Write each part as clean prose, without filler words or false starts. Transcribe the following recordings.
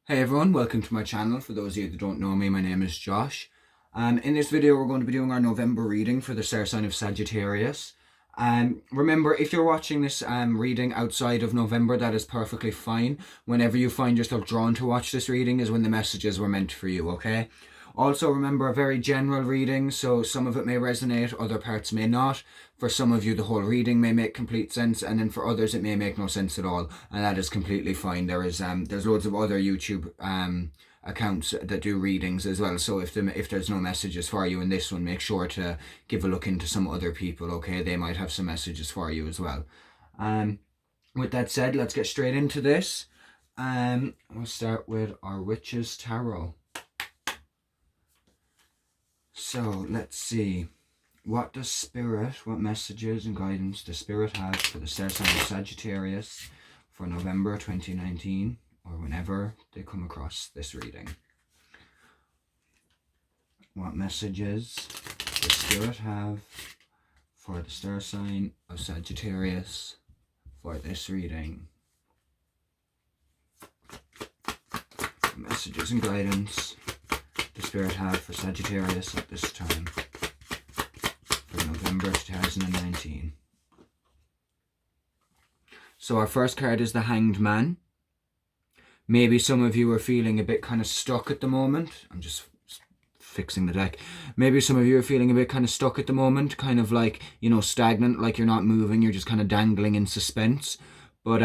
Hey everyone, welcome to my channel. For those of you that don't know me, my name is Josh. In this video we're going to be doing our November reading for the star sign of Sagittarius. Remember, if you're watching this reading outside of November, that is perfectly fine. Whenever you find yourself drawn to watch this reading is when the messages were meant for you, okay? Also remember, a very general reading, so some of it may resonate, other parts may not. For some of you the whole reading may make complete sense, and then for others it may make no sense at all, and that is completely fine. There's loads of other YouTube accounts that do readings as well, so if there's no messages for you in this one, make sure to give a look into some other people, okay? They might have some messages for you as well. With that said, let's get straight into this. We'll start with our Witch's Tarot. So let's see, what messages and guidance does Spirit have for the star sign of Sagittarius for November 2019, or whenever they come across this reading? What messages does Spirit have for the star sign of Sagittarius for this reading? What messages and guidance does Spirit have for Sagittarius at this time for November 2019? So our first card is the Hanged Man. Maybe some of you are feeling a bit kind of stuck at the moment. I'm just fixing the deck. Maybe some of you are feeling a bit kind of stuck at the moment, kind of like, you know, stagnant, like you're not moving, you're just kind of dangling in suspense. But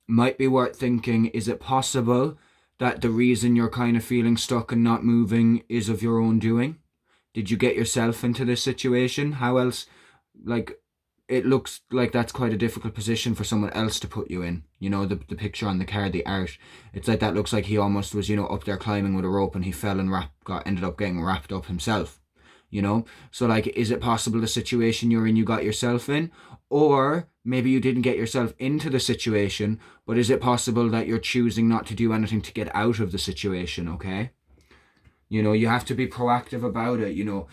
might be worth thinking, is it possible that the reason you're kind of feeling stuck and not moving is of your own doing? Did you get yourself into this situation? How else, like, it looks like that's quite a difficult position for someone else to put you in. You know, the picture on the card, the art, it's like that looks like he almost was, you know, up there climbing with a rope and he fell and ended up getting wrapped up himself, you know? So like, is it possible the situation you're in, you got yourself in? Or maybe you didn't get yourself into the situation, but is it possible that you're choosing not to do anything to get out of the situation, okay? You know, you have to be proactive about it, you know.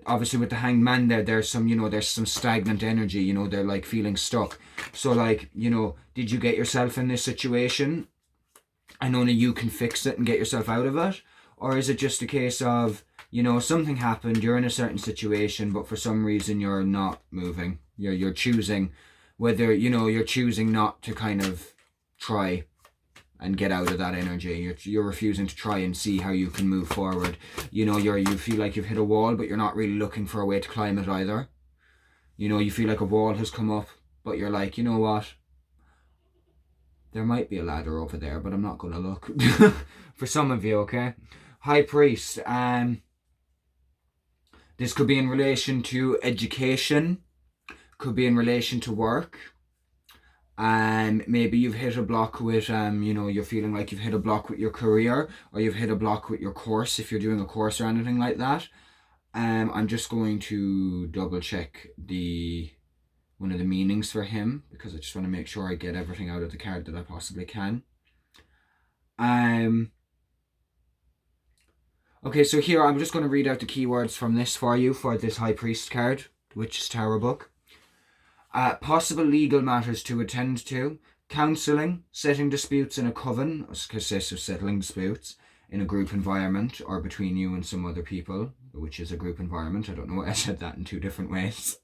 Obviously with the Hanged Man there's some stagnant energy, you know, they're like feeling stuck. So like, you know, did you get yourself in this situation and only you can fix it and get yourself out of it? Or is it just a case of, you know, something happened, you're in a certain situation, but for some reason you're not moving. You're choosing whether, you know, you're choosing not to kind of try and get out of that energy. You're refusing to try and see how you can move forward. You know, you feel like you've hit a wall, but you're not really looking for a way to climb it either. You know, you feel like a wall has come up, but you're like, you know what? There might be a ladder over there, but I'm not going to look. For some of you, okay? High Priest. This could be in relation to education. Could be in relation to work. Maybe you've hit a block with, you know, you're feeling like you've hit a block with your career, or you've hit a block with your course if you're doing a course or anything like that. I'm just going to double check one of the meanings for him, because I just want to make sure I get everything out of the card that I possibly can. Okay, so here I'm just going to read out the keywords from this for you for this High Priest card, Witch's Tarot book. Possible legal matters to attend to, counselling, setting disputes in a coven, consists of settling disputes in a group environment or between you and some other people, which is a group environment. I don't know why I said that in two different ways.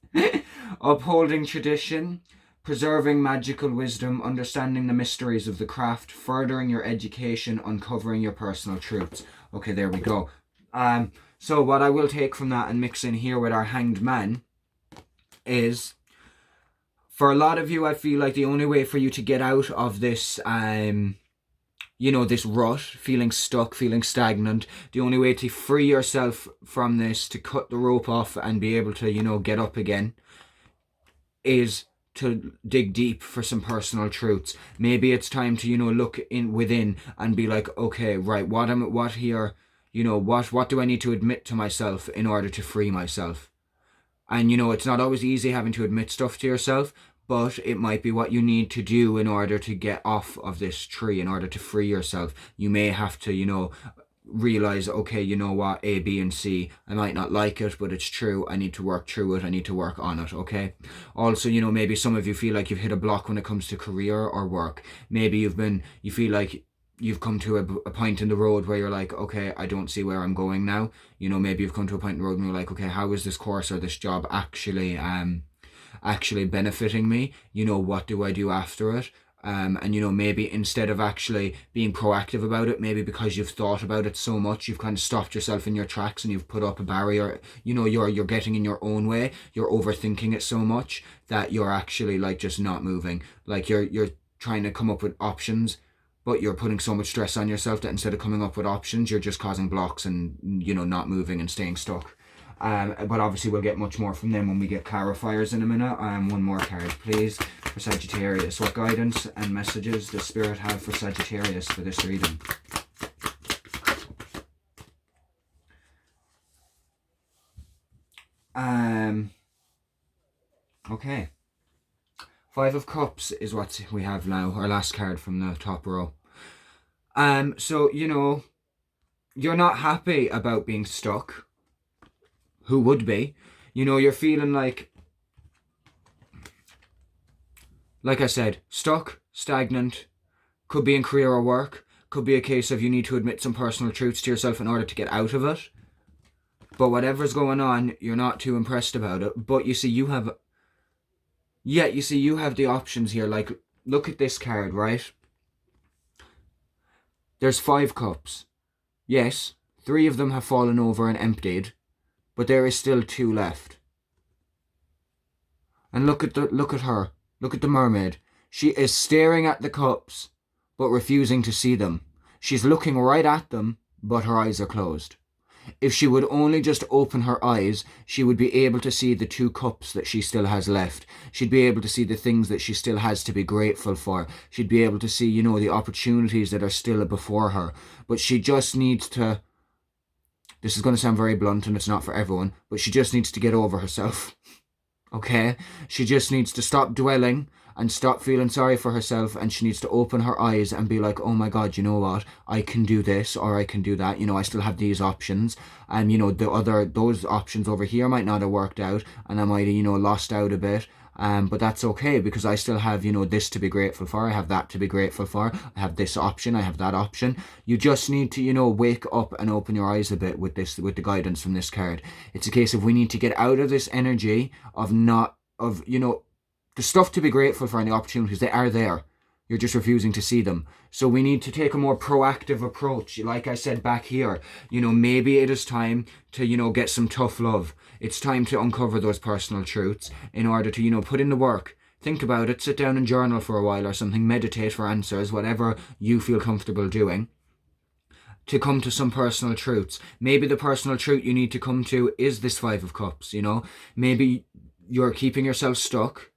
Upholding tradition, preserving magical wisdom, understanding the mysteries of the craft, furthering your education, uncovering your personal truths. Okay, there we go. So what I will take from that and mix in here with our Hanged Man is, for a lot of you, I feel like the only way for you to get out of this, you know, this rut, feeling stuck, feeling stagnant, the only way to free yourself from this, to cut the rope off and be able to, you know, get up again, is to dig deep for some personal truths. Maybe it's time to, you know, look within and be like, okay, right, what do I need to admit to myself in order to free myself? And, you know, it's not always easy having to admit stuff to yourself, but it might be what you need to do in order to get off of this tree, in order to free yourself. You may have to, you know, realize, okay, you know what, A, B, and C, I might not like it, but it's true. I need to work through it. I need to work on it, okay? Also, you know, maybe some of you feel like you've hit a block when it comes to career or work. Maybe you feel like you've come to a point in the road where you're like, okay, I don't see where I'm going now. You know, maybe you've come to a point in the road and you're like, okay, how is this course or this job actually benefiting me? You know, what do I do after it? And you know, maybe instead of actually being proactive about it, maybe because you've thought about it so much, you've kind of stopped yourself in your tracks and you've put up a barrier. You know, you're getting in your own way. You're overthinking it so much that you're actually like just not moving. Like you're trying to come up with options, but you're putting so much stress on yourself that instead of coming up with options, you're just causing blocks and, you know, not moving and staying stuck. But obviously we'll get much more from them when we get clarifiers in a minute. One more card, please, for Sagittarius. What guidance and messages does Spirit have for Sagittarius for this reading? Okay. Five of Cups is what we have now, our last card from the top row. So, you know, you're not happy about being stuck. Who would be? You know, you're feeling like I said, stuck, stagnant, could be in career or work, could be a case of you need to admit some personal truths to yourself in order to get out of it. But whatever's going on, you're not too impressed about it. But you see, you have the options here. Like, look at this card, right? There's 5 cups. Yes, 3 of them have fallen over and emptied, but there is still 2 left. And look at her. Look at the mermaid. She is staring at the cups, but refusing to see them. She's looking right at them, but her eyes are closed. If she would only just open her eyes, she would be able to see the 2 cups that she still has left. She'd be able to see the things that she still has to be grateful for. She'd be able to see, you know, the opportunities that are still before her. But she just needs to... This is going to sound very blunt and it's not for everyone, but she just needs to get over herself. Okay? She just needs to stop dwelling and stop feeling sorry for herself, and she needs to open her eyes and be like, oh my god, you know what, I can do this or I can do that, you know, I still have these options, and you know, those options over here might not have worked out and I might have, you know, lost out a bit, but that's okay because I still have, you know, this to be grateful for, I have that to be grateful for, I have this option, I have that option. You just need to, you know, wake up and open your eyes a bit with the guidance from this card. It's a case of we need to get out of this energy of you know, the stuff to be grateful for and the opportunities, they are there. You're just refusing to see them. So we need to take a more proactive approach. Like I said back here, you know, maybe it is time to, you know, get some tough love. It's time to uncover those personal truths in order to, you know, put in the work. Think about it, sit down and journal for a while or something, meditate for answers, whatever you feel comfortable doing, to come to some personal truths. Maybe the personal truth you need to come to is this 5 of Cups, you know. Maybe you're keeping yourself stuck,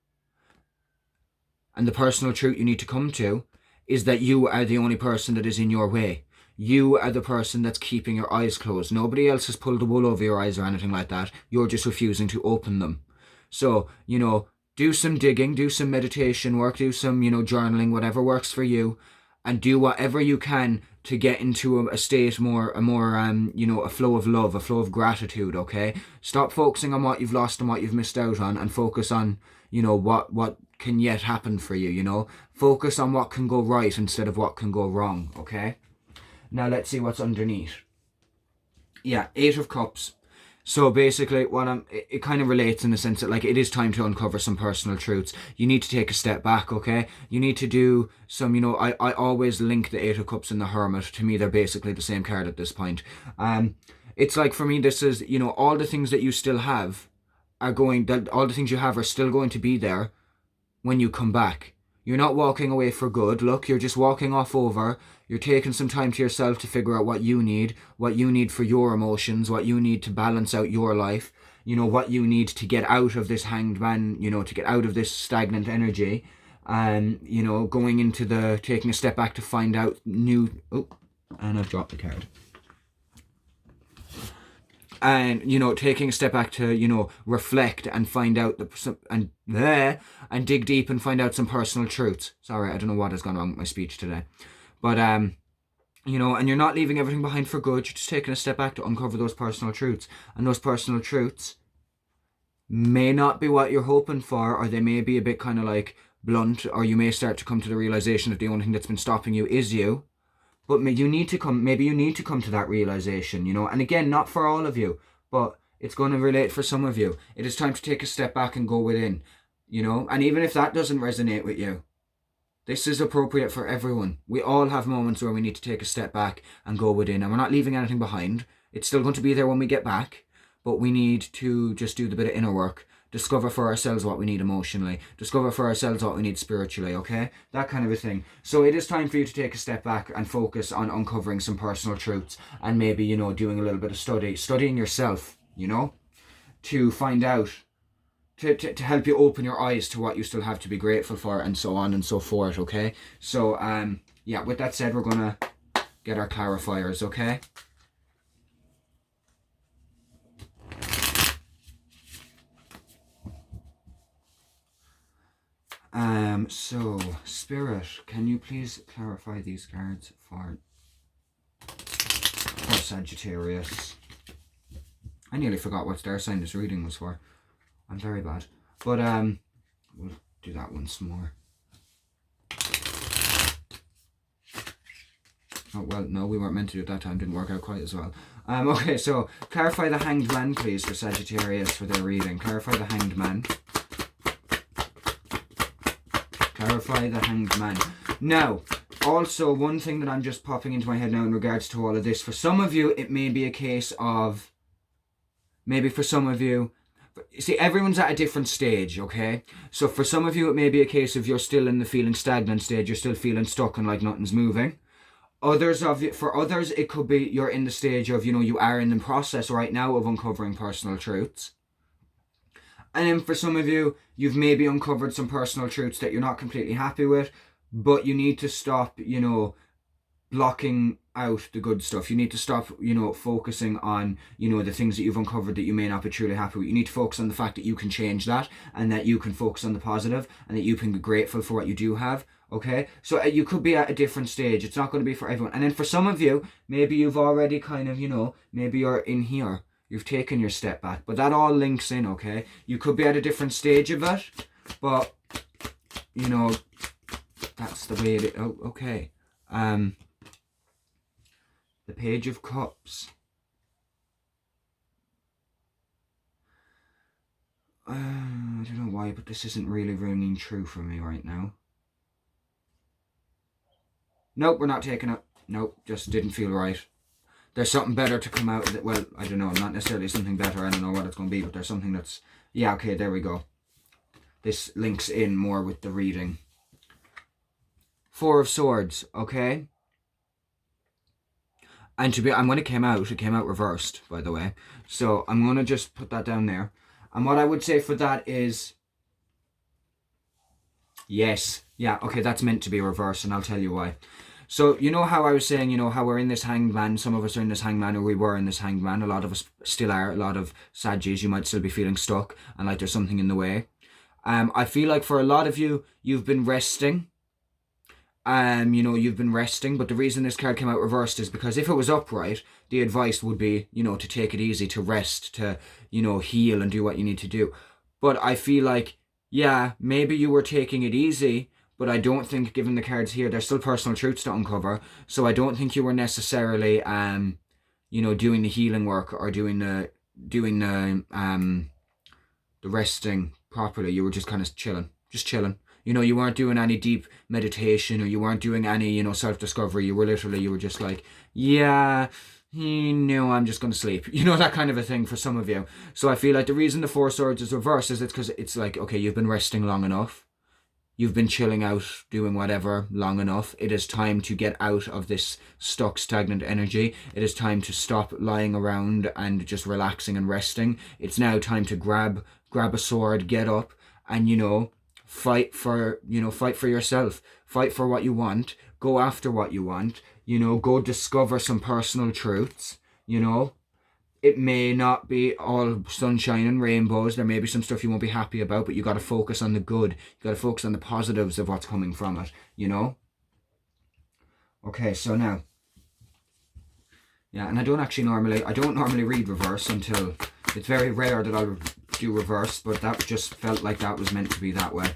and the personal truth you need to come to is that you are the only person that is in your way. You are the person that's keeping your eyes closed. Nobody else has pulled the wool over your eyes or anything like that. You're just refusing to open them. So, you know, do some digging, do some meditation work, do some, you know, journaling, whatever works for you, and do whatever you can to get into a state more, you know, a flow of love, a flow of gratitude, okay? Stop focusing on what you've lost and what you've missed out on, and focus on, you know, what can yet happen for you, you know? Focus on what can go right instead of what can go wrong, okay? Now let's see what's underneath. Yeah, 8 of Cups. So basically, it kind of relates in the sense that, like, it is time to uncover some personal truths. You need to take a step back, okay? You need to do some, you know, I always link the 8 of Cups and the Hermit. To me, they're basically the same card at this point. It's like, for me, this is, you know, all the things that you still have all the things you have are still going to be there when you come back. You're not walking away for good. Look, you're just walking off over. You're taking some time to yourself to figure out what you need for your emotions, what you need to balance out your life, you know, what you need to get out of this Hanged Man, you know, to get out of this stagnant energy, and, you know, going into taking a step back to find out and I've dropped the card. And, you know, taking a step back to, you know, reflect and find out and dig deep and find out some personal truths. Sorry, I don't know what has gone wrong with my speech today. But, you know, and you're not leaving everything behind for good. You're just taking a step back to uncover those personal truths. And those personal truths may not be what you're hoping for, or they may be a bit kind of like blunt, or you may start to come to the realization that the only thing that's been stopping you is you. But maybe you need to come to that realization, you know. And again, not for all of you, but it's going to relate for some of you. It is time to take a step back and go within, you know. And even if that doesn't resonate with you, this is appropriate for everyone. We all have moments where we need to take a step back and go within, and we're not leaving anything behind. It's still going to be there when we get back, but we need to just do the bit of inner work. Discover for ourselves what we need emotionally. Discover for ourselves what we need spiritually, okay? That kind of a thing. So it is time for you to take a step back and focus on uncovering some personal truths and maybe, you know, doing a little bit of studying yourself, you know, to find out, to help you open your eyes to what you still have to be grateful for and so on and so forth, okay? So, yeah, with that said, we're going to get our clarifiers, okay? So, Spirit, can you please clarify these cards for Sagittarius? I nearly forgot what star sign this reading was for. I'm very bad. But, we'll do that once more. Oh, well, no, we weren't meant to do it that time. Didn't work out quite as well. Okay, so, clarify the Hanged Man, please, for Sagittarius for their reading. Clarify the Hanged Man. Clarify the Hanged Man. Now, also, one thing that I'm just popping into my head now in regards to all of this, for some of you, it may be a case of, maybe for some of you, see, everyone's at a different stage, okay? So for some of you, it may be a case of you're still in the feeling stagnant stage, you're still feeling stuck and like nothing's moving. For others, it could be you're in the stage of, you know, you are in the process right now of uncovering personal truths. And then for some of you, you've maybe uncovered some personal truths that you're not completely happy with, but you need to stop, you know, blocking out the good stuff. You need to stop, you know, focusing on, you know, the things that you've uncovered that you may not be truly happy with. You need to focus on the fact that you can change that and that you can focus on the positive and that you can be grateful for what you do have, okay? So you could be at a different stage. It's not going to be for everyone. And then for some of you, maybe you've already kind of, you know, maybe you're in here. You've taken your step back, but that all links in, okay? You could be at a different stage of it, but, you know, that's the way it is. Oh, okay. The Page of Cups. I don't know why, but this isn't really ringing true for me right now. Nope, we're not taking it. Nope, just didn't feel right. There's something better to come out of it. Well, I don't know, not necessarily something better. I don't know what it's going to be, but there's something that's... Yeah, okay, there we go. This links in more with the reading. Four of Swords, okay? And when it came out reversed, by the way. So I'm going to just put that down there. And what I would say for that is... Yes. Yeah, okay, that's meant to be reversed, and I'll tell you why. So, you know how I was saying, you know, how we're in this Hanged Man, some of us are in this Hanged Man, or we were in this Hanged Man, a lot of us still are, a lot of Saggies, you might still be feeling stuck, and like there's something in the way. I feel like for a lot of you, you've been resting. You know, you've been resting, but the reason this card came out reversed is because if it was upright, the advice would be, you know, to take it easy, to rest, to, you know, heal and do what you need to do. But I feel like, yeah, maybe you were taking it easy, but I don't think, given the cards here, there's still personal truths to uncover. So I don't think you were necessarily, you know, doing the healing work or doing the resting properly. You were just kind of chilling. You know, you weren't doing any deep meditation or you weren't doing any, you know, self-discovery. You were just like, yeah, you know, I'm just going to sleep. You know, that kind of a thing for some of you. So I feel like the reason the Four of Swords is reversed is it's because it's like, okay, you've been resting long enough. You've been chilling out, doing whatever long enough. It is time to get out of this stuck, stagnant energy. It is time to stop lying around and just relaxing and resting. It's now time to grab a sword, get up, and, you know, fight for yourself. Fight for what you want. Go after what you want. You know, go discover some personal truths, you know. It may not be all sunshine and rainbows. There may be some stuff you won't be happy about, but you got to focus on the good. You got to focus on the positives of what's coming from it, you know? Okay, so now. Yeah, and I don't normally read reverse until... It's very rare that I'll do reverse, but that just felt like that was meant to be that way.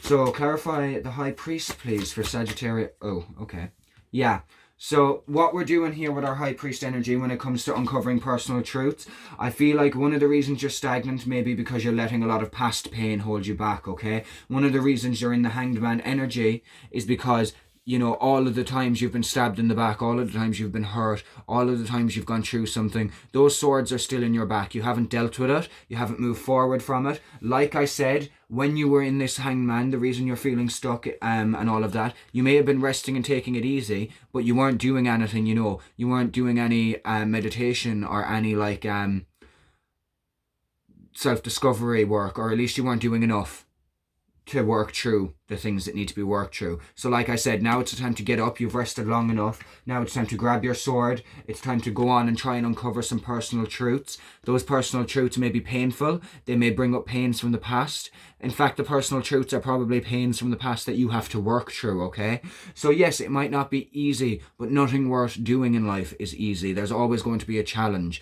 So, clarify the High Priest, please, for Sagittarius. Oh, okay. Yeah. So what we're doing here with our High Priest energy when it comes to uncovering personal truths, I feel like one of the reasons you're stagnant may be because you're letting a lot of past pain hold you back, okay? One of the reasons you're in the Hanged Man energy is because, you know, all of the times you've been stabbed in the back, all of the times you've been hurt, all of the times you've gone through something, those swords are still in your back. You haven't dealt with it. You haven't moved forward from it. Like I said, when you were in this hangman, the reason you're feeling stuck and all of that, you may have been resting and taking it easy, but you weren't doing anything, you know. You weren't doing any meditation or any like self-discovery work, or at least you weren't doing enough to work through the things that need to be worked through. So like I said, now it's the time to get up. You've rested long enough. Now it's time to grab your sword. It's time to go on and try and uncover some personal truths. Those personal truths may be painful. They may bring up pains from the past. In fact, the personal truths are probably pains from the past that you have to work through, okay? So yes, it might not be easy, but nothing worth doing in life is easy. There's always going to be a challenge,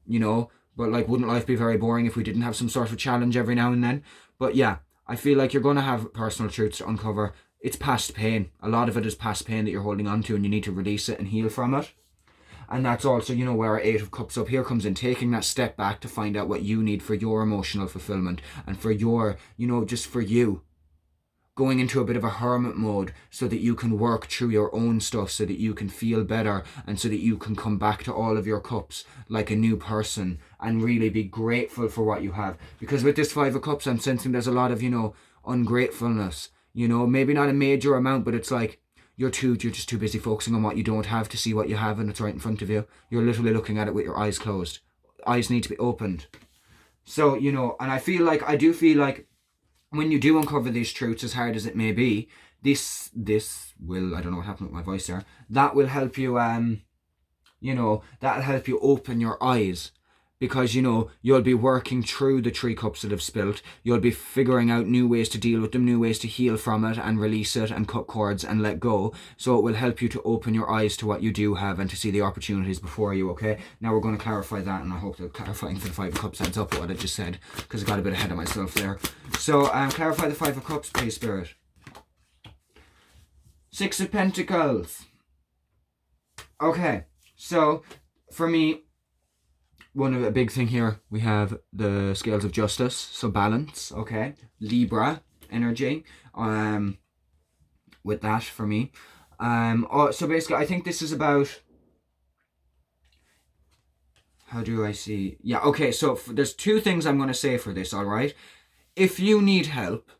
you know? But like, wouldn't life be very boring if we didn't have some sort of challenge every now and then? But yeah, I feel like you're going to have personal truths to uncover. It's past pain. A lot of it is past pain that you're holding on to, and you need to release it and heal from it. And that's also, you know, where our Eight of Cups up here comes in, taking that step back to find out what you need for your emotional fulfillment and for your, you know, just for you. Going into a bit of a hermit mode so that you can work through your own stuff, so that you can feel better, and so that you can come back to all of your cups like a new person and really be grateful for what you have. Because with this Five of Cups, I'm sensing there's a lot of, you know, ungratefulness, you know, maybe not a major amount, but it's like you're just too busy focusing on what you don't have to see what you have, and it's right in front of you. You're literally looking at it with your eyes closed. Eyes need to be opened. So, you know, and I do feel like when you do uncover these truths, as hard as it may be, this will, I don't know what happened with my voice there, that will help you, you know, that'll help you open your eyes. Because, you know, you'll be working through the 3 cups that have spilt. You'll be figuring out new ways to deal with them, new ways to heal from it and release it and cut cords and let go. So it will help you to open your eyes to what you do have and to see the opportunities before you, okay? Now we're going to clarify that, and I hope that clarifying for the 5 of Cups adds up with what I just said, because I got a bit ahead of myself there. So clarify the 5 of Cups, please, Spirit. 6 of Pentacles. Okay, so for me, a big thing here, we have the scales of justice, so balance, okay? Libra energy, with that for me. So basically, I think this is about, how do I see? Yeah, okay, so there's 2 things I'm going to say for this, all right? If you need help,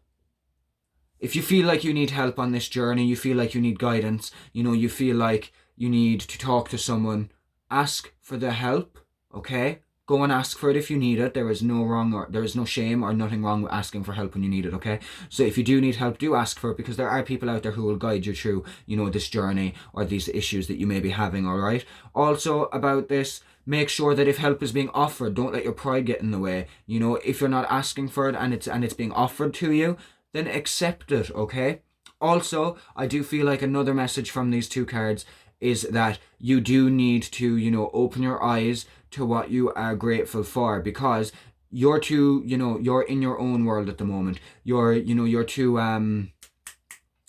if you feel like you need help on this journey, you feel like you need guidance, you know, you feel like you need to talk to someone, ask for the help. Okay, go and ask for it if you need it. There is no shame or nothing wrong with asking for help when you need it. Okay, so if you do need help, do ask for it, because there are people out there who will guide you through, you know, this journey or these issues that you may be having. All right. Also about this, make sure that if help is being offered, don't let your pride get in the way. You know, if you're not asking for it and it's being offered to you, then accept it. Okay. Also, I do feel like another message from these 2 cards is that you do need to, you know, open your eyes to what you are grateful for, because you're too, you know, you're in your own world at the moment. You're too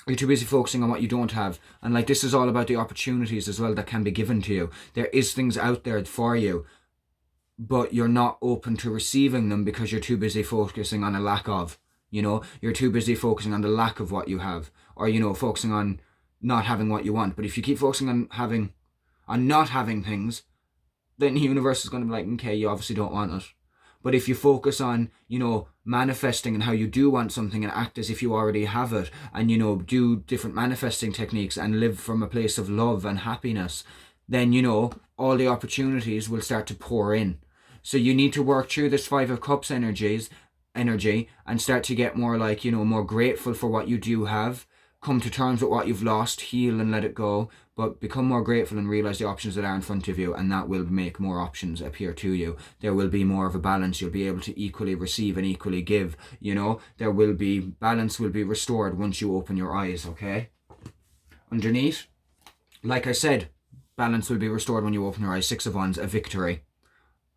busy focusing on what you don't have. And like, this is all about the opportunities as well that can be given to you. There is things out there for you, but you're not open to receiving them because you're too busy focusing on a lack of, you know, you're too busy focusing on the lack of what you have, or, you know, focusing on not having what you want. But if you keep focusing on not having things, then the universe is going to be like, okay, you obviously don't want it. But if you focus on, you know, manifesting and how you do want something and act as if you already have it, and, you know, do different manifesting techniques and live from a place of love and happiness, then, you know, all the opportunities will start to pour in. So you need to work through this 5 of Cups energy and start to get more like, you know, more grateful for what you do have. Come to terms with what you've lost, heal and let it go, but become more grateful and realize the options that are in front of you, and that will make more options appear to you. There will be more of a balance. You'll be able to equally receive and equally give, you know. Balance will be restored once you open your eyes, okay? Underneath, like I said, balance will be restored when you open your eyes. 6 of Wands, a victory,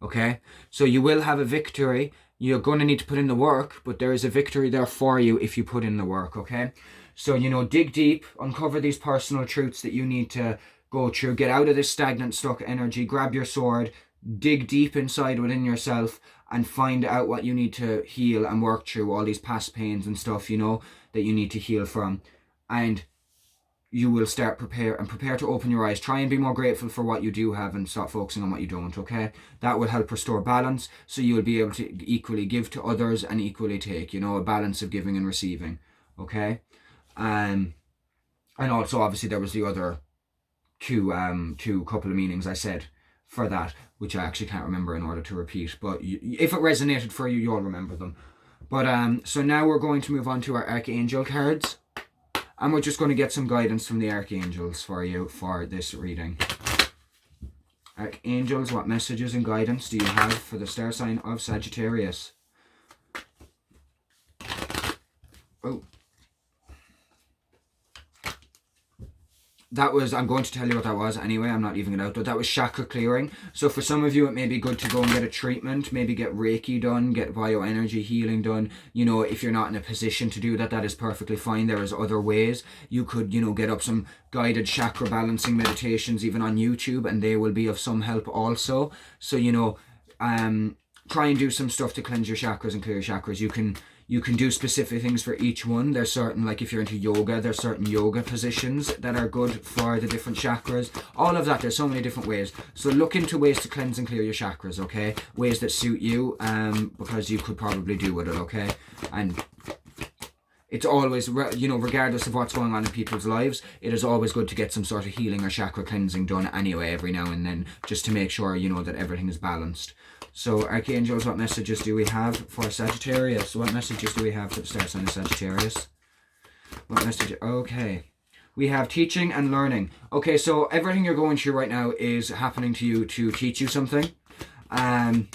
okay? So you will have a victory. You're going to need to put in the work, but there is a victory there for you if you put in the work, okay? So, you know, dig deep, uncover these personal truths that you need to go through, get out of this stagnant, stuck energy, grab your sword, dig deep inside within yourself and find out what you need to heal and work through, all these past pains and stuff, you know, that you need to heal from. And you will start prepare to open your eyes. Try and be more grateful for what you do have and stop focusing on what you don't, okay? That will help restore balance, so you will be able to equally give to others and equally take, you know, a balance of giving and receiving, okay? And also, obviously, there was the other two couple of meanings I said for that, which I actually can't remember in order to repeat, but if it resonated for you, you'll remember them. But so now we're going to move on to our Archangel cards. And we're just going to get some guidance from the Archangels for you for this reading. Archangels, what messages and guidance do you have for the star sign of Sagittarius? Oh. That was, I'm going to tell you what that was anyway, I'm not leaving it out, but that was chakra clearing. So for some of you, it may be good to go and get a treatment, maybe get Reiki done, get bioenergy healing done. You know, if you're not in a position to do that, that is perfectly fine. There is other ways. You could, you know, get up some guided chakra balancing meditations even on YouTube, and they will be of some help also. So, you know, try and do some stuff to cleanse your chakras and clear your chakras. You can do specific things for each one. There's certain, like if you're into yoga, there's certain yoga positions that are good for the different chakras. All of that, there's so many different ways. So look into ways to cleanse and clear your chakras, okay? Ways that suit you, because you could probably do with it, okay? And it's always, you know, regardless of what's going on in people's lives, it is always good to get some sort of healing or chakra cleansing done anyway every now and then, just to make sure, you know, that everything is balanced. So, Archangels, what messages do we have for Sagittarius? What messages do we have for the star sign of Sagittarius? What message? Okay. We have teaching and learning. Okay, so everything you're going through right now is happening to you to teach you something. You're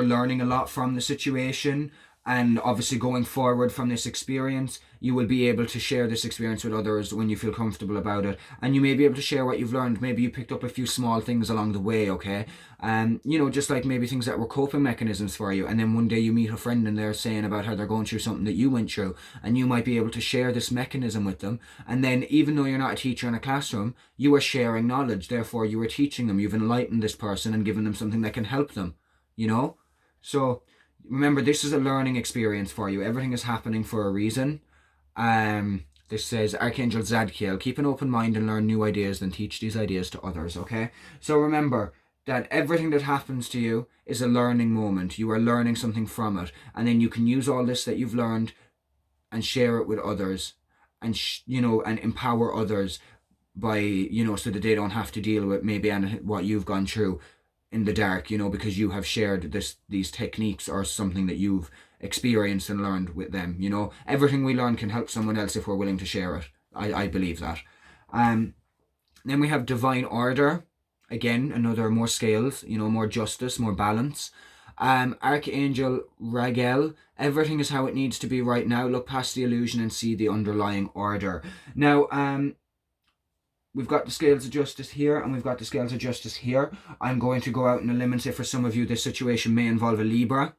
learning a lot from the situation. And obviously going forward from this experience, you will be able to share this experience with others when you feel comfortable about it. And you may be able to share what you've learned. Maybe you picked up a few small things along the way, okay? You know, just like maybe things that were coping mechanisms for you. And then one day you meet a friend and they're saying about how they're going through something that you went through. And you might be able to share this mechanism with them. And then even though you're not a teacher in a classroom, you are sharing knowledge. Therefore, you are teaching them. You've enlightened this person and given them something that can help them, you know? So remember, this is a learning experience for you. Everything is happening for a reason. This says, Archangel Zadkiel, keep an open mind and learn new ideas, then teach these ideas to others, okay? So remember that everything that happens to you is a learning moment. You are learning something from it. And then you can use all this that you've learned and share it with others and, you know, and empower others by, you know, so that they don't have to deal with maybe what you've gone through in the dark, you know, because you have shared these techniques or something that you've experienced and learned with them, you know. Everything we learn can help someone else if we're willing to share it. I believe that. Then we have divine order. Again, another more scales, you know, more justice, more balance. Archangel Ragel, everything is how it needs to be right now. Look past the illusion and see the underlying order. Now, we've got the scales of justice here and we've got the scales of justice here. I'm going to go out on a limb and say for some of you this situation may involve a Libra.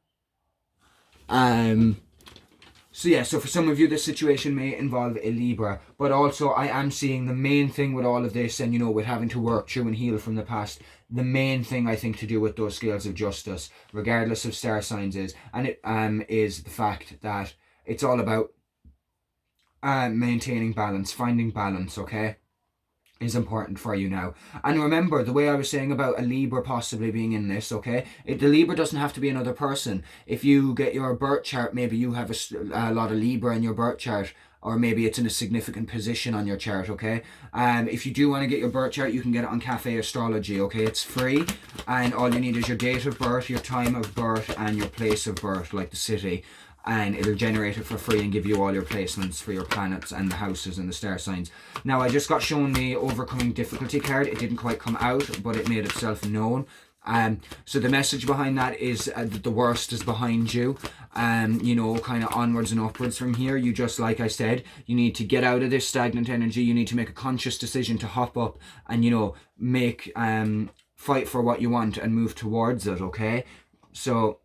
So for some of you this situation may involve a Libra, but also I am seeing the main thing with all of this, and you know, with having to work through and heal from the past, the main thing I think to do with those scales of justice, regardless of star signs, is the fact that it's all about maintaining balance, finding balance, okay? Is important for you now. And remember, the way I was saying about a Libra possibly being in this, okay? The Libra doesn't have to be another person. If you get your birth chart, maybe you have a lot of Libra in your birth chart, or maybe it's in a significant position on your chart, okay? If you do want to get your birth chart, you can get it on Cafe Astrology, okay? It's free, and all you need is your date of birth, your time of birth, and your place of birth, like the city. And it'll generate it for free and give you all your placements for your planets and the houses and the star signs. Now, I just got shown the overcoming difficulty card. It didn't quite come out, but it made itself known. So the message behind that is that the worst is behind you. You know, kind of onwards and upwards from here. You just, like I said, you need to get out of this stagnant energy. You need to make a conscious decision to hop up and, you know, fight for what you want and move towards it, okay? So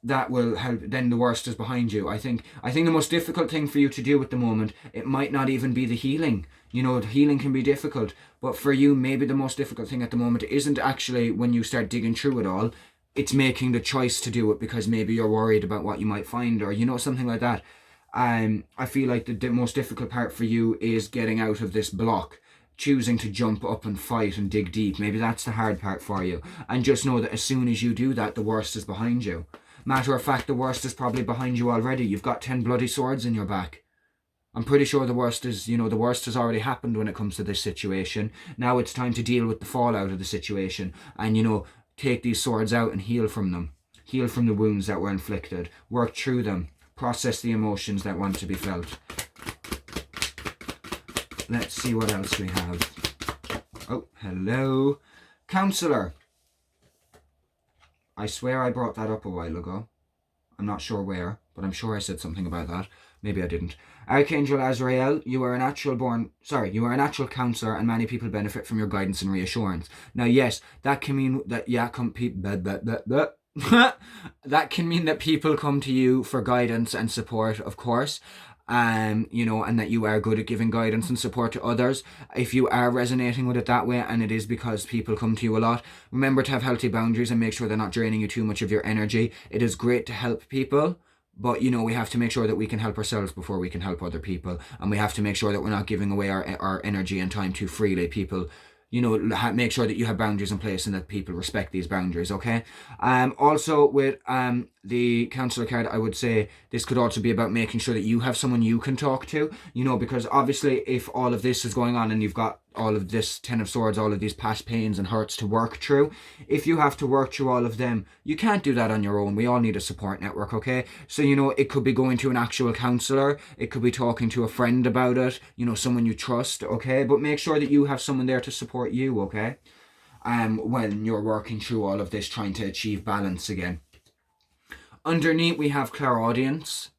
that will help. Then the worst is behind you. I think the most difficult thing for you to do at the moment, it might not even be the healing. You know, the healing can be difficult, but for you, maybe the most difficult thing at the moment isn't actually when you start digging through it all. It's making the choice to do it because maybe you're worried about what you might find, or, you know, something like that. I feel like the most difficult part for you is getting out of this block, choosing to jump up and fight and dig deep. Maybe that's the hard part for you. And just know that as soon as you do that, the worst is behind you. Matter of fact, the worst is probably behind you already. You've got 10 bloody swords in your back. I'm pretty sure the worst is, you know, the worst has already happened when it comes to this situation. Now it's time to deal with the fallout of the situation and, you know, take these swords out and heal from them. Heal from the wounds that were inflicted. Work through them. Process the emotions that want to be felt. Let's see what else we have. Oh, hello. Counselor. I swear I brought that up a while ago. I'm not sure where, but I'm sure I said something about that. Maybe I didn't. Archangel Azrael, you are a natural counselor, and many people benefit from your guidance and reassurance. Now, yes, that can mean that, that can mean that people come to you for guidance and support, of course. You know, and that you are good at giving guidance and support to others. If you are resonating with it that way, and it is because people come to you a lot, remember to have healthy boundaries and make sure they're not draining you too much of your energy. It is great to help people, but, you know, we have to make sure that we can help ourselves before we can help other people, and we have to make sure that we're not giving away our energy and time too freely. People, you know, make sure that you have boundaries in place and that people respect these boundaries, okay? Also with the counselor card, I would say this could also be about making sure that you have someone you can talk to, you know, because obviously if all of this is going on and you've got all of this 10 of swords, all of these past pains and hurts to work through, if you have to work through all of them, you can't do that on your own. We all need a support network, okay? So, you know, it could be going to an actual counselor, it could be talking to a friend about it, you know, someone you trust, okay? But make sure that you have someone there to support you, okay? When you're working through all of this, trying to achieve balance again. Underneath we have clairaudience.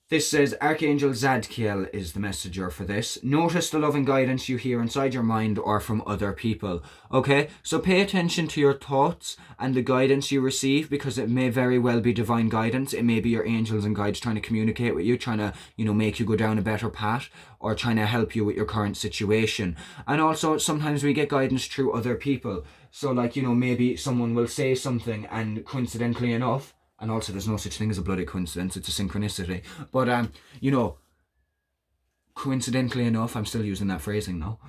This says, Archangel Zadkiel is the messenger for this. Notice the loving guidance you hear inside your mind or from other people. Okay, so pay attention to your thoughts and the guidance you receive, because it may very well be divine guidance. It may be your angels and guides trying to communicate with you, trying to, you know, make you go down a better path, or trying to help you with your current situation. And also, sometimes we get guidance through other people. So, like, you know, maybe someone will say something and coincidentally enough, and also there's no such thing as a bloody coincidence, it's a synchronicity. But, you know, coincidentally enough, I'm still using that phrasing now.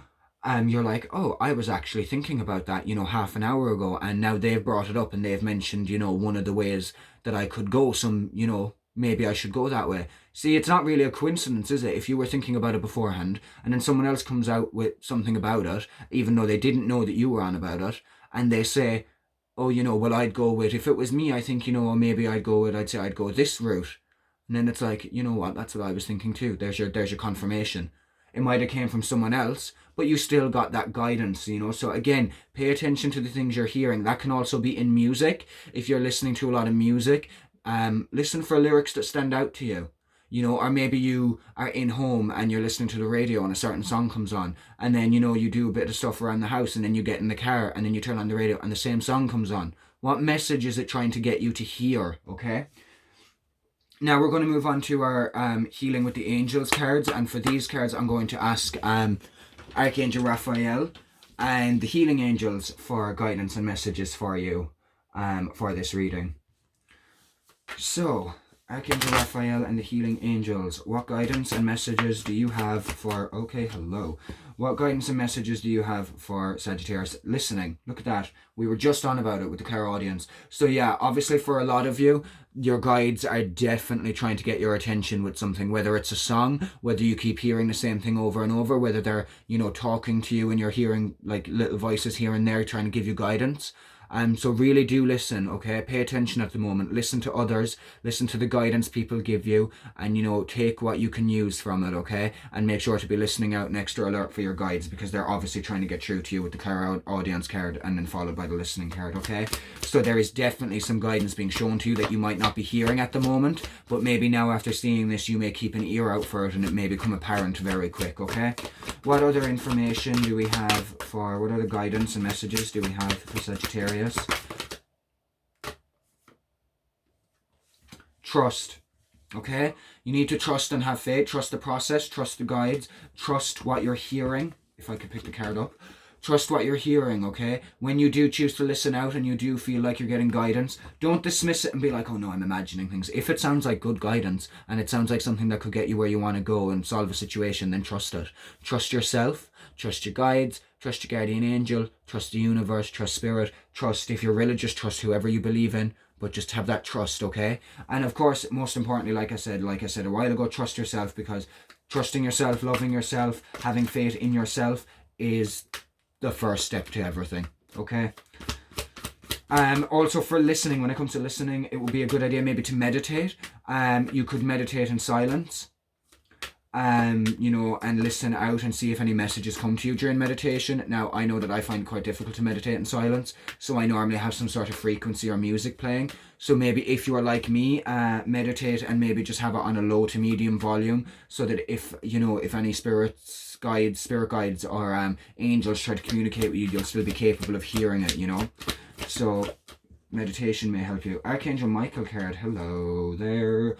You're like, oh, I was actually thinking about that, you know, half an hour ago, and now they've brought it up and they've mentioned, you know, one of the ways that I could go, you know, maybe I should go that way. See, it's not really a coincidence, is it? If you were thinking about it beforehand, and then someone else comes out with something about it, even though they didn't know that you were on about it, and they say, oh, you know, well, I'd go with, if it was me, I think, you know, maybe I'd go this route. And then it's like, you know what, that's what I was thinking too. There's your confirmation. It might have came from someone else, but you still got that guidance, you know. So again, pay attention to the things you're hearing. That can also be in music. If you're listening to a lot of music, listen for lyrics that stand out to you. You know, or maybe you are in home and you're listening to the radio and a certain song comes on, and then, you know, you do a bit of stuff around the house, and then you get in the car and then you turn on the radio and the same song comes on. What message is it trying to get you to hear, okay? Now we're going to move on to our healing with the angels cards, and for these cards I'm going to ask Archangel Raphael and the healing angels for guidance and messages for you for this reading. So, Archangel Raphael and the healing angels, what guidance and messages do you have for, what guidance and messages do you have for Sagittarius listening? Look at that. We were just on about it with the clairaudience. So yeah, obviously for a lot of you, your guides are definitely trying to get your attention with something, whether it's a song, whether you keep hearing the same thing over and over, whether they're, you know, talking to you and you're hearing like little voices here and there trying to give you guidance. So really do listen, okay? Pay attention at the moment. Listen to others. Listen to the guidance people give you, and, you know, take what you can use from it, okay? And make sure to be listening out and extra alert for your guides, because they're obviously trying to get through to you with the clairaudience card and then followed by the listening card, okay? So there is definitely some guidance being shown to you that you might not be hearing at the moment, but maybe now after seeing this, you may keep an ear out for it and it may become apparent very quick, okay? What other information do we have for, what other guidance and messages do we have for Sagittarius? trust. Okay? You need to trust and have faith. Trust the process. Trust the guides. Trust what you're hearing. If I could pick the card up. Trust what you're hearing, okay? When you do choose to listen out and you do feel like you're getting guidance, don't dismiss it and be like, oh no, I'm imagining things. If it sounds like good guidance and it sounds like something that could get you where you want to go and solve a situation, then trust it. Trust yourself. Trust your guides. Trust your guardian angel. Trust the universe. Trust spirit. Trust, if you're religious, trust whoever you believe in. But just have that trust, okay? And of course, most importantly, like I said a while ago, trust yourself, because trusting yourself, loving yourself, having faith in yourself is the first step to everything, okay? Also for listening, when it comes to listening, it would be a good idea maybe to meditate. You could meditate in silence, you know, and listen out and see if any messages come to you during meditation. Now, I know that I find it quite difficult to meditate in silence, so I normally have some sort of frequency or music playing. So maybe if you are like me, meditate and maybe just have it on a low to medium volume, so that if, you know, if any spirit guides or angels try to communicate with you, you'll still be capable of hearing it, you know. So meditation may help you. Archangel Michael card, hello there.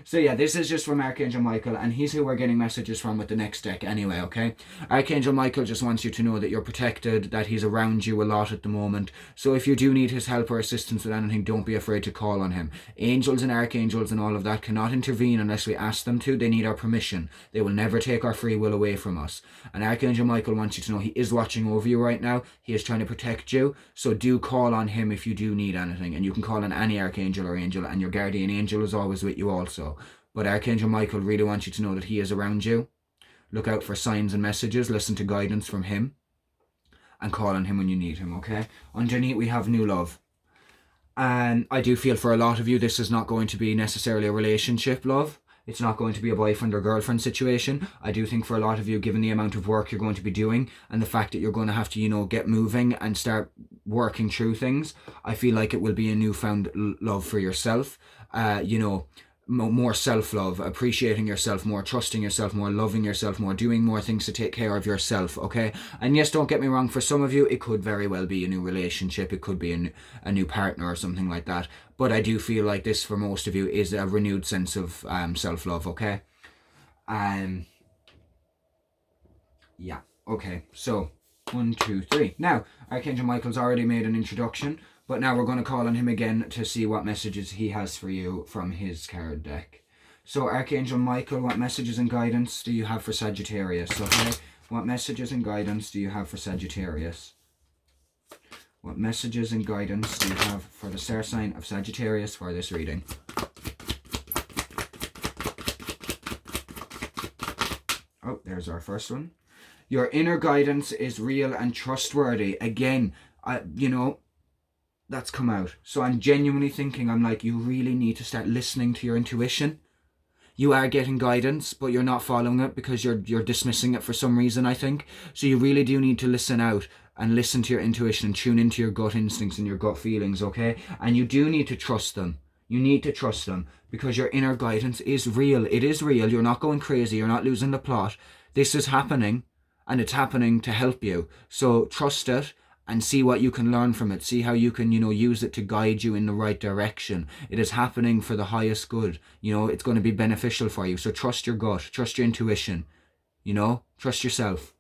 So yeah, this is just from Archangel Michael, and he's who we're getting messages from with the next deck anyway, okay? Archangel Michael just wants you to know that you're protected, that he's around you a lot at the moment. So if you do need his help or assistance with anything, don't be afraid to call on him. Angels and archangels and all of that cannot intervene unless we ask them to. They need our permission. They will never take our free will away from us. And Archangel Michael wants you to know he is watching over you right now. He is trying to protect you. So do call on him if you do need anything, and you can call on any archangel or angel, and your guardian angel is always with you also. But Archangel Michael really wants you to know that he is around you. Look out for signs and messages, listen to guidance from him, and call on him when you need him, okay? Underneath we have new love. And I do feel for a lot of you this is not going to be necessarily a relationship love. It's not going to be a boyfriend or girlfriend situation. I do think for a lot of you, given the amount of work you're going to be doing and the fact that you're going to have to, you know, get moving and start working through things, I feel like it will be a newfound love for yourself. You know, more self-love, appreciating yourself more, trusting yourself more, loving yourself more, doing more things to take care of yourself, okay? And yes, don't get me wrong, for some of you, it could very well be a new relationship, it could be a new partner or something like that. But I do feel like this, for most of you, is a renewed sense of self-love, okay? Yeah, okay, so 1, 2, 3. Now, Archangel Michael's already made an introduction, but now we're going to call on him again to see what messages he has for you from his card deck. So Archangel Michael, what messages and guidance do you have for Sagittarius? Okay, what messages and guidance do you have for Sagittarius? What messages and guidance do you have for the star sign of Sagittarius for this reading? Oh, there's our first one. Your inner guidance is real and trustworthy. Again, you know, that's come out. So I'm genuinely thinking, I'm like, you really need to start listening to your intuition. You are getting guidance, but you're not following it because you're dismissing it for some reason, I think. So you really do need to listen out and listen to your intuition and tune into your gut instincts and your gut feelings, okay? And you do need to trust them. You need to trust them because your inner guidance is real. It is real. You're not going crazy. You're not losing the plot. This is happening, and it's happening to help you. So trust it and see what you can learn from it. See how you can, you know, use it to guide you in the right direction. It is happening for the highest good. You know, it's going to be beneficial for you. So trust your gut, trust your intuition, you know, trust yourself.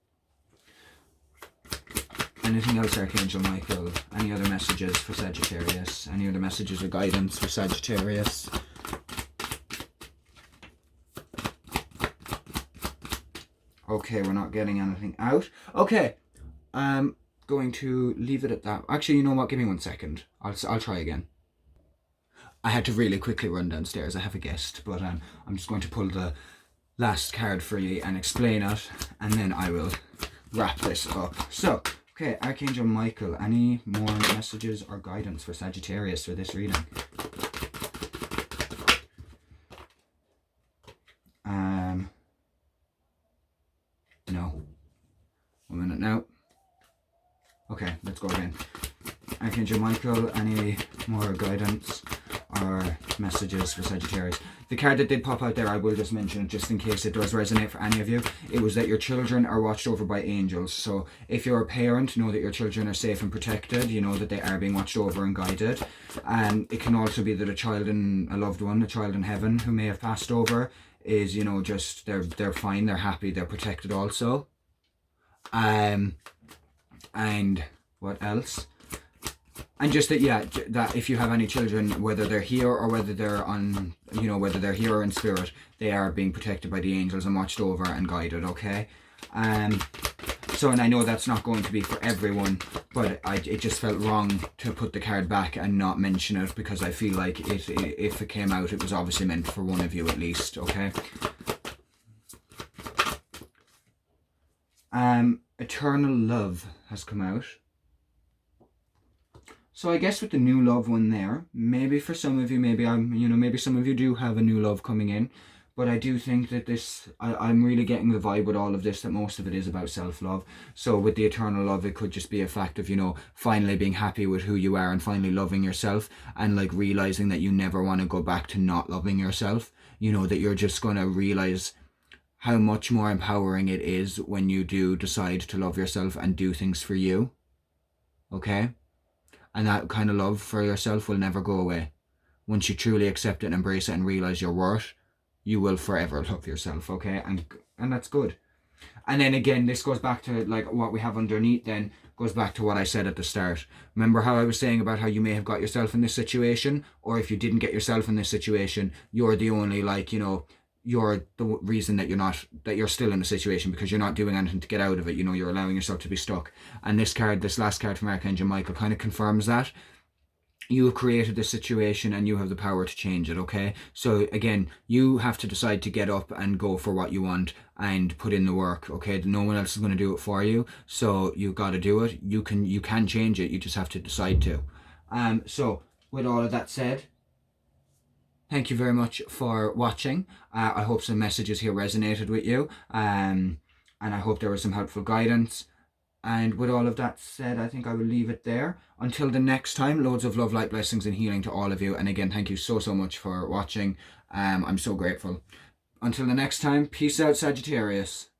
Anything else, Archangel Michael? Any other messages for Sagittarius? Any other messages or guidance for Sagittarius? Okay, we're not getting anything out. Okay, going to leave it at that. Actually, you know what? Give me 1 second. I'll try again. I had to really quickly run downstairs. I have a guest, but I'm just going to pull the last card for you and explain it, and then I will wrap this up. So, okay, Archangel Michael, any more messages or guidance for Sagittarius for this reading? No. 1 minute now. Okay, let's go again. Archangel Michael, any more guidance our messages for Sagittarius. The card that did pop out there, I will just mention it just in case it does resonate for any of you. It was that your children are watched over by angels. So if you're a parent, know that your children are safe and protected. You know that they are being watched over and guided. And it can also be that a child and a loved one, a child in heaven who may have passed over, is, you know, just they're fine, they're happy, they're protected also. And what else? And just that, yeah, that if you have any children, whether they're here or whether they're on, you know, whether they're here or in spirit, they are being protected by the angels and watched over and guided, okay? So, and I know that's not going to be for everyone, but it just felt wrong to put the card back and not mention it, because I feel like if it came out, it was obviously meant for one of you at least, okay? Eternal love has come out. So I guess with the new love one there, maybe for some of you, maybe some of you do have a new love coming in, but I do think that I'm really getting the vibe with all of this that most of it is about self-love. So with the eternal love, it could just be a fact of, you know, finally being happy with who you are and finally loving yourself, and like realizing that you never want to go back to not loving yourself. You know, that you're just going to realize how much more empowering it is when you do decide to love yourself and do things for you. Okay? And that kind of love for yourself will never go away. Once you truly accept it and embrace it and realize your worth, you will forever love yourself, okay? And that's good. And then again, this goes back to like what we have underneath then, goes back to what I said at the start. Remember how I was saying about how you may have got yourself in this situation, or if you didn't get yourself in this situation, you're the only, like, you know, you're the reason that you're still in a situation, because you're not doing anything to get out of it. You know, you're allowing yourself to be stuck. And this last card from Archangel Michael kind of confirms that. You have created this situation and you have the power to change it, okay? So again, you have to decide to get up and go for what you want and put in the work, okay? No one else is going to do it for you, so you got to do it. You can change it, you just have to decide to. So with all of that said, thank you very much for watching. I hope some messages here resonated with you, and I hope there was some helpful guidance. And with all of that said, I think I will leave it there. Until the next time, loads of love, light, blessings, and healing to all of you. And again, thank you so much for watching. I'm so grateful. Until the next time, peace out, Sagittarius.